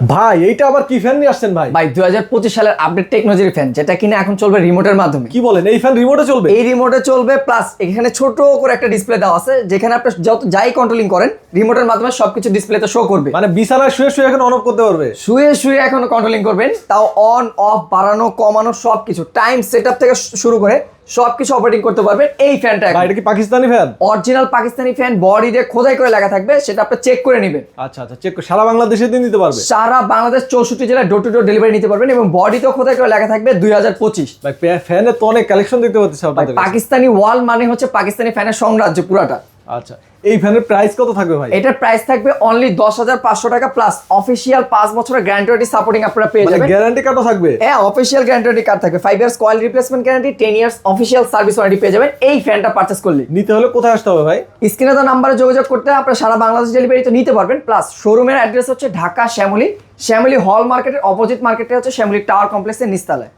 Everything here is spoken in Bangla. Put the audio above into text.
ভাই এইটা আবার কি ফ্যান নিয়ে আসছেন ভাই? ভাই 2025 সালের আপডেট টেকনোলজির ফ্যান, যেটা কিনা এখন চলবে রিমোটের মাধ্যমে। কি বলেন, এই ফ্যান রিমোটে চলবে? এই রিমোটে চলবে, প্লাস এখানে ছোট করে একটা ডিসপ্লে দেওয়া আছে, যেখানে আপনি যত যাই কন্ট্রোলিং করেন রিমোটের মাধ্যমে সবকিছু ডিসপ্লেতে শো করবে। মানে বিছানায় শুয়ে শুয়ে এখন অন অফ করতে পারবে? শুয়ে শুয়ে এখন কন্ট্রোলিং করবেন, তাও অন অফ বাড়ানো কমানো সবকিছু, টাইম সেটআপ থেকে শুরু করে সবকিছু অপারেটিং করতে পারবেন এই ফ্যানটা। ভাই এটা কি Pakistani fan? Original Pakistani fan, বডিতে খোদাই করে লেখা থাকবে, সেটা আপনি চেক করে নেবেন। আচ্ছা আচ্ছা, চেক সারা বাংলাদেশে দিন দিতে পারবে? সারা বাংলাদেশ 64 জেলায় ডোর টু ডোর ডেলিভারি নিতে পারবেন, এবং বডিতেও খোদাই করে লেখা থাকবে 2025। ভাই ফ্যানের তো অনেক কালেকশন দেখতে পাচ্ছি আপনাদের কাছে। পাকিস্তানি ওয়াল মানে হচ্ছে পাকিস্তানি ফ্যানের সাম্রাজ্য পুরাটা। আচ্ছা, এই ফ্যানের প্রাইস কত থাকবে ভাই? এটার প্রাইস থাকবে অনলি 10,500 টাকা, প্লাস অফিসিয়াল 5 বছরের গ্যারান্টি সাপোর্টিং আপনারা পেয়ে মানে যাবেন। গ্যারান্টি কার্ডও থাকবে? হ্যাঁ, অফিসিয়াল গ্যারান্টি কার্ড থাকবে, 5 years coil replacement guarantee, 10 years official service warranty পেয়ে যাবেন এই ফ্যানটা পারচেজ করলে। নিতে হলে কোথায় আসতে হবে ভাই? স্ক্রিনে তো নাম্বারে যোগাযোগ করতে আপনারা সারা বাংলাদেশ ডেলিভারি তো নিতে পারবেন, প্লাস শোরুমের অ্যাড্রেস হচ্ছে ঢাকা শ্যামলী হল মার্কেটের অপোজিট মার্কেটে হচ্ছে শ্যামলী টাওয়ার কমপ্লেক্সের নিচতলায়।